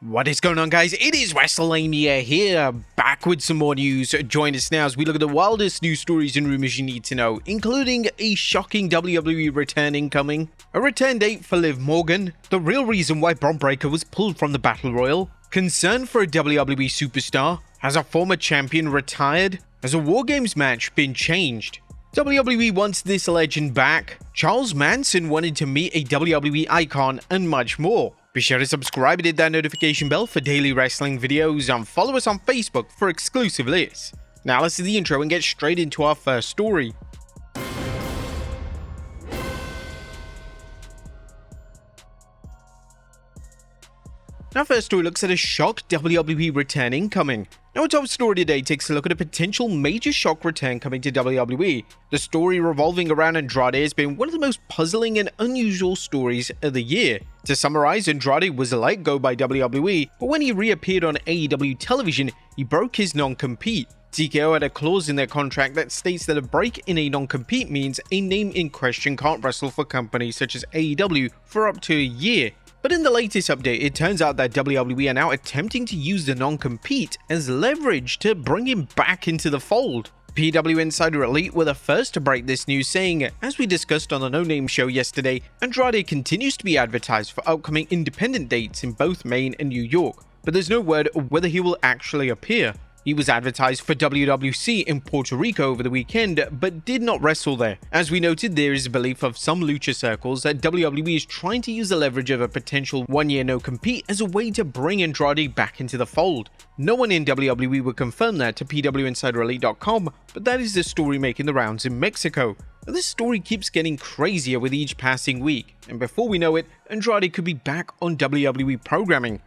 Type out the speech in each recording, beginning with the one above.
What is going on, guys? It is Wrestlelamia here, back with some more news. Join us now as we look at the wildest news stories and rumors you need to know, including a shocking WWE return incoming, a return date for Liv Morgan, the real reason why Bron Breakker was pulled from the Battle Royal, concern for a WWE superstar, has a former champion retired, has a WARGAMES match been changed, WWE wants this legend back, Charles Manson wanted to meet a WWE icon, and much more. Be sure to subscribe and hit that notification bell for daily wrestling videos and follow us on Facebook for exclusive lists. Now let's do the intro and get straight into our first story. Our first story looks at a shock WWE return incoming. Now, our top story today takes a look at a potential major shock return coming to WWE. The story revolving around Andrade has been one of the most puzzling and unusual stories of the year. To summarize, Andrade was let go by WWE, but when he reappeared on AEW television, he broke his non-compete. TKO had a clause in their contract that states that a break in a non-compete means a name in question can't wrestle for companies such as AEW for up to a year. But in the latest update, it turns out that WWE are now attempting to use the non-compete as leverage to bring him back into the fold. PW Insider Elite were the first to break this news, saying, as we discussed on the No Name show yesterday, Andrade continues to be advertised for upcoming independent dates in both Maine and New York, but there's no word whether he will actually appear. He was advertised for WWC in Puerto Rico over the weekend, but did not wrestle there. As we noted, there is a belief of some lucha circles that WWE is trying to use the leverage of a potential one-year no-compete as a way to bring Andrade back into the fold. No one in WWE would confirm that to PWInsiderElite.com, but that is the story making the rounds in Mexico. This story keeps getting crazier with each passing week, and before we know it, Andrade could be back on WWE programming.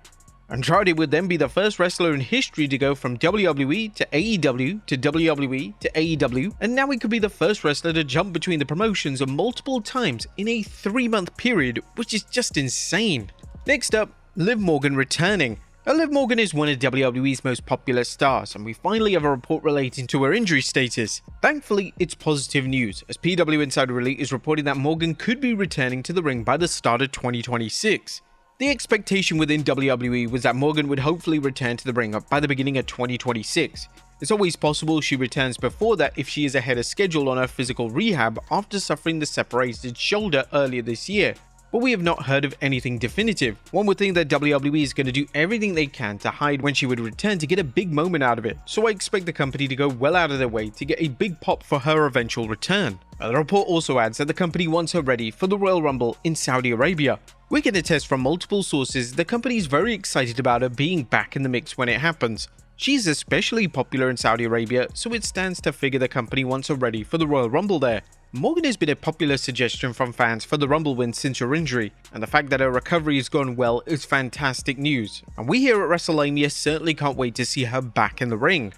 Andrade would then be the first wrestler in history to go from WWE to AEW to WWE to AEW, and now he could be the first wrestler to jump between the promotions multiple times in a 3-month period, which is just insane. Next up, Liv Morgan returning. Now, Liv Morgan is one of WWE's most popular stars, and we finally have a report relating to her injury status. Thankfully, it's positive news, as PW Insider Elite is reporting that Morgan could be returning to the ring by the start of 2026. The expectation within WWE was that Morgan would hopefully return to the ring by the beginning of 2026. It's always possible she returns before that if she is ahead of schedule on her physical rehab after suffering the separated shoulder earlier this year, but we have not heard of anything definitive. One would think that WWE is going to do everything they can to hide when she would return to get a big moment out of it, so I expect the company to go well out of their way to get a big pop for her eventual return. The report also adds that the company wants her ready for the Royal Rumble in Saudi Arabia. We can attest from multiple sources the company is very excited about her being back in the mix when it happens. She's especially popular in Saudi Arabia, so it stands to figure the company wants her ready for the Royal Rumble there. Morgan has been a popular suggestion from fans for the Rumble win since her injury, and the fact that her recovery has gone well is fantastic news, and we here at Wrestlelamia certainly can't wait to see her back in the ring.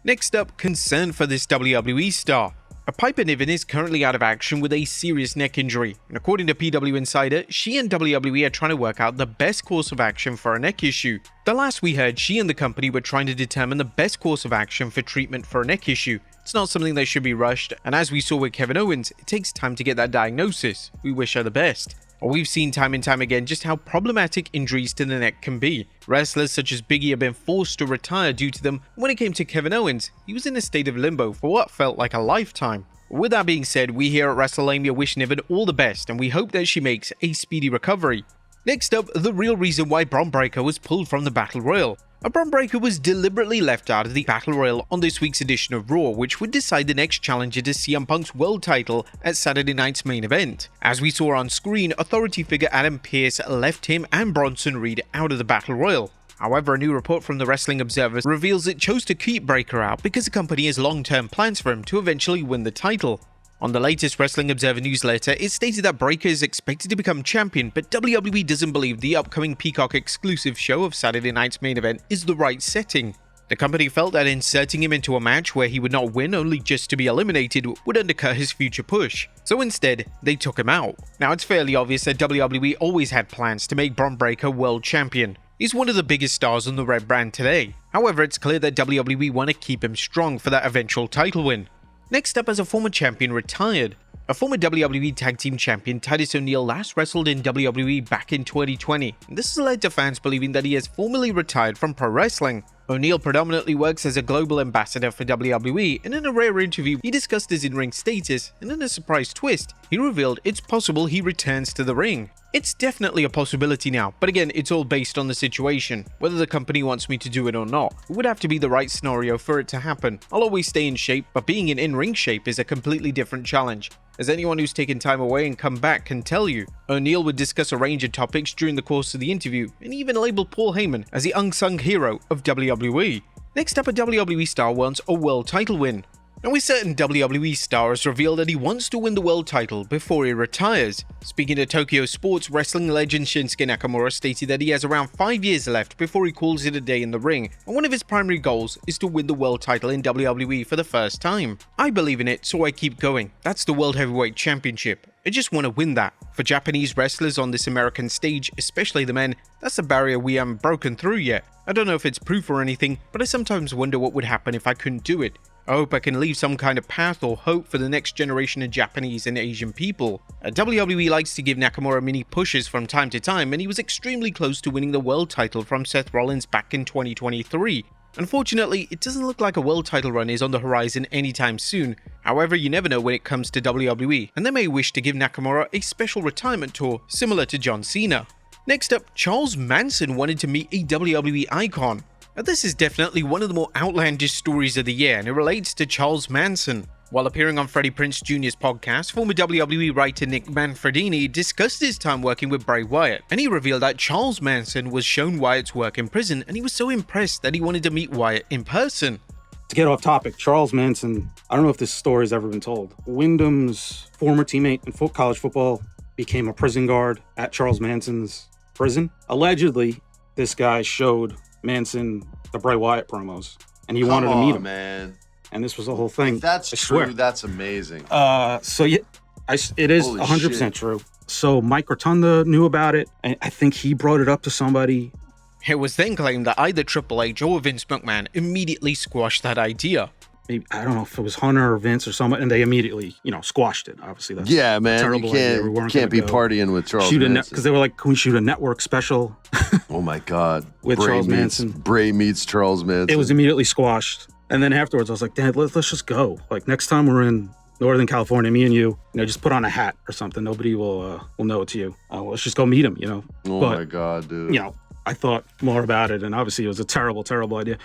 Next up, concern for this WWE star. Piper Niven is currently out of action with a serious neck injury, and according to PW Insider, she and WWE are trying to work out the best course of action for a neck issue. The last we heard, she and the company were trying to determine the best course of action for treatment for a neck issue. It's not something that should be rushed, and as we saw with Kevin Owens, it takes time to get that diagnosis. We wish her the best. We've seen time and time again just how problematic injuries to the neck can be. Wrestlers such as Big E have been forced to retire due to them. When it came to Kevin Owens, he was in a state of limbo for what felt like a lifetime. With that being said, we here at Wrestlelamia wish Niven all the best, and we hope that she makes a speedy recovery. Next up, the real reason why Bron Breakker was pulled from the Battle Royal. Bron Breakker was deliberately left out of the Battle Royal on this week's edition of Raw, which would decide the next challenger to CM Punk's world title at Saturday night's main event. As we saw on screen, authority figure Adam Pearce left him and Bronson Reed out of the Battle Royal. However, a new report from the Wrestling Observer reveals it chose to keep Breakker out because the company has long-term plans for him to eventually win the title. On the latest Wrestling Observer newsletter, it stated that Breakker is expected to become champion, but WWE doesn't believe the upcoming Peacock exclusive show of Saturday night's main event is the right setting. The company felt that inserting him into a match where he would not win only just to be eliminated would undercut his future push, so instead, they took him out. Now, it's fairly obvious that WWE always had plans to make Bron Breakker world champion. He's one of the biggest stars on the red brand today. However, it's clear that WWE want to keep him strong for that eventual title win. Next up, as a former champion retired. A former WWE Tag Team Champion, Titus O'Neil last wrestled in WWE back in 2020, and this has led to fans believing that he has formally retired from pro wrestling. O'Neil predominantly works as a global ambassador for WWE, and in a rare interview, he discussed his in-ring status, and in a surprise twist, he revealed it's possible he returns to the ring. It's definitely a possibility now, but again, it's all based on the situation, whether the company wants me to do it or not. It would have to be the right scenario for it to happen. I'll always stay in shape, but being in ring shape is a completely different challenge, as anyone who's taken time away and come back can tell you. O'Neil would discuss a range of topics during the course of the interview, and even labeled Paul Heyman as the unsung hero of WWE. Next up, a WWE star wants a world title win. Now, a certain WWE star has revealed that he wants to win the world title before he retires. Speaking to Tokyo Sports, wrestling legend Shinsuke Nakamura stated that he has around 5 years left before he calls it a day in the ring, and one of his primary goals is to win the world title in WWE for the first time. I believe in it, so I keep going. That's the World Heavyweight Championship. I just want to win that. For Japanese wrestlers on this American stage, especially the men, that's a barrier we haven't broken through yet. I don't know if it's proof or anything, but I sometimes wonder what would happen if I couldn't do it. I hope I can leave some kind of path or hope for the next generation of Japanese and Asian people. WWE likes to give Nakamura mini pushes from time to time, and he was extremely close to winning the world title from Seth Rollins back in 2023. Unfortunately, it doesn't look like a world title run is on the horizon anytime soon. However, you never know when it comes to WWE, and they may wish to give Nakamura a special retirement tour similar to John Cena. Next up, Charles Manson wanted to meet a WWE icon. Now, this is definitely one of the more outlandish stories of the year, and it relates to Charles Manson. While appearing on Freddie Prinze Jr.'s podcast, former WWE writer Nick Manfredini discussed his time working with Bray Wyatt, and he revealed that Charles Manson was shown Wyatt's work in prison, and he was so impressed that he wanted to meet Wyatt in person. To get off topic, Charles Manson, I don't know if this story has ever been told. Wyndham's former teammate in college football became a prison guard at Charles Manson's prison. Allegedly, this guy showed Manson the Bray Wyatt promos, and he wanted to meet him. Man. And this was the whole thing. If that's true, that's amazing. So yeah, it is 100% true. So Mike Rotunda knew about it, and I think he brought it up to somebody. It was then claimed that either Triple H or Vince McMahon immediately squashed that idea. Maybe, I don't know if it was Hunter or Vince or someone, and they immediately, squashed it. Obviously, that's man, you can't be partying with Charles Manson. Because they were like, can we shoot a network special? Oh my God. With Charles Manson. Bray meets Charles Manson. It was immediately squashed. And then afterwards, I was like, Dad, let's just go. Like, next time we're in Northern California, me and you, just put on a hat or something. Nobody will know it's you. Let's just go meet him, Oh my God, dude. I thought more about it, and obviously it was a terrible, terrible idea.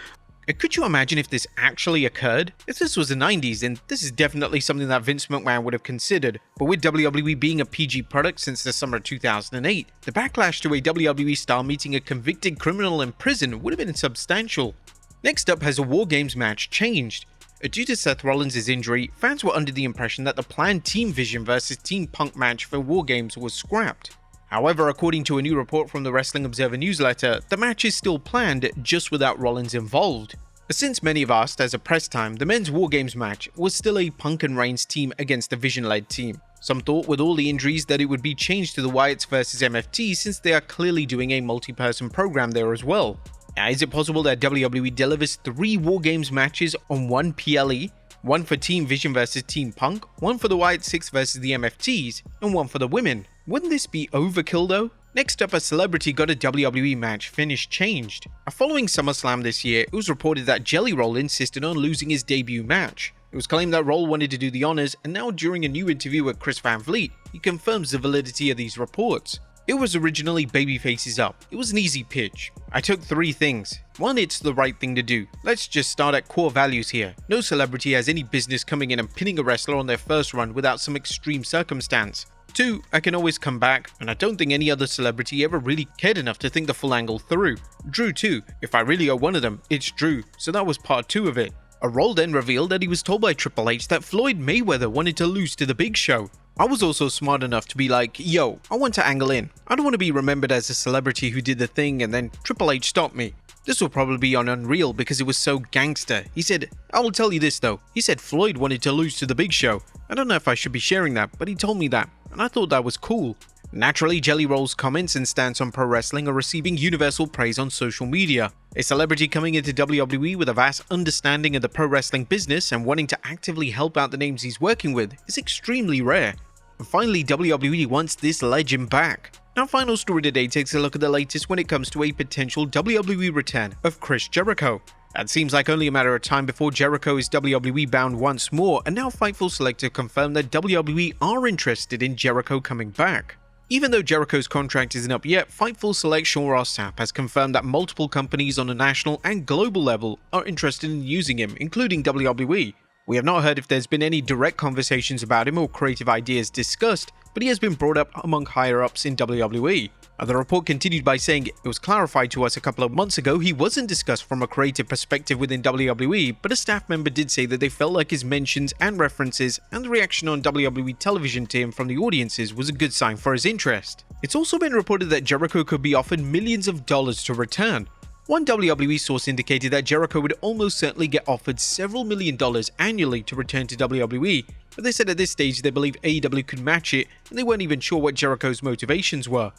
Could you imagine if this actually occurred? If this was the 90s, then this is definitely something that Vince McMahon would have considered. But with WWE being a PG product since the summer of 2008, the backlash to a WWE star meeting a convicted criminal in prison would have been substantial. Next up, has a WARGAMES match changed? Due to Seth Rollins' injury, fans were under the impression that the planned Team Vision vs Team Punk match for WARGAMES was scrapped. However, according to a new report from the Wrestling Observer newsletter, the match is still planned, just without Rollins involved. Since many have asked as a press time, the men's WARGAMES match was still a Punk and Reigns team against a Vision-led team. Some thought with all the injuries that it would be changed to the Wyatts vs MFT, since they are clearly doing a multi-person program there as well. Now, is it possible that WWE delivers 3 WARGAMES matches on one PLE? One for Team Vision vs Team Punk, one for the Wyatt 6 vs the MFTs, and one for the women. Wouldn't this be overkill though? Next up, a celebrity got a WWE match finish changed. Following SummerSlam this year, it was reported that Jelly Roll insisted on losing his debut match. It was claimed that Roll wanted to do the honors, and now during a new interview with Chris Van Vliet, he confirms the validity of these reports. It was originally babyfaces up. It was an easy pitch. I took 3 things. 1, it's the right thing to do. Let's just start at core values here. No celebrity has any business coming in and pinning a wrestler on their first run without some extreme circumstance. 2, I can always come back, and I don't think any other celebrity ever really cared enough to think the full angle through. Drew too. If I really owe one of them, it's Drew, so that was part 2 of it. Roll then revealed that he was told by Triple H that Floyd Mayweather wanted to lose to the Big Show. I was also smart enough to be like, yo, I want to angle in. I don't want to be remembered as a celebrity who did the thing and then Triple H stopped me. This will probably be on Unreal because it was so gangster. He said, I will tell you this though. He said Floyd wanted to lose to the Big Show. I don't know if I should be sharing that, but he told me that, and I thought that was cool. Naturally, Jelly Roll's comments and stance on pro wrestling are receiving universal praise on social media. A celebrity coming into WWE with a vast understanding of the pro wrestling business and wanting to actively help out the names he's working with is extremely rare. And finally, WWE wants this legend back. Our final story today takes a look at the latest when it comes to a potential WWE return of Chris Jericho. It seems like only a matter of time before Jericho is WWE bound once more, and now Fightful Select have confirmed that WWE are interested in Jericho coming back. Even though Jericho's contract isn't up yet, Fightful Select Sean Ross Sapp has confirmed that multiple companies on a national and global level are interested in using him, including WWE. We have not heard if there's been any direct conversations about him or creative ideas discussed, but he has been brought up among higher-ups in WWE. The report continued by saying it was clarified to us a couple of months ago he wasn't discussed from a creative perspective within WWE, but a staff member did say that they felt like his mentions and references and the reaction on WWE television to him from the audiences was a good sign for his interest. It's also been reported that Jericho could be offered millions of dollars to return. One WWE source indicated that Jericho would almost certainly get offered several $1 million annually to return to WWE, but they said at this stage they believe AEW could match it and they weren't even sure what Jericho's motivations were.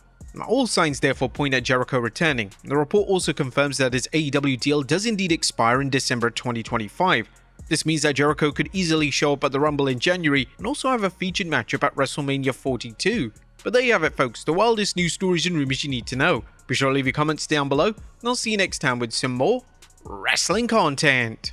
All signs therefore point at Jericho returning. The report also confirms that his AEW deal does indeed expire in December 2025. This means that Jericho could easily show up at the Rumble in January and also have a featured matchup at WrestleMania 42. But there you have it folks, the wildest news stories and rumors you need to know. Be sure to leave your comments down below, and I'll see you next time with some more wrestling content.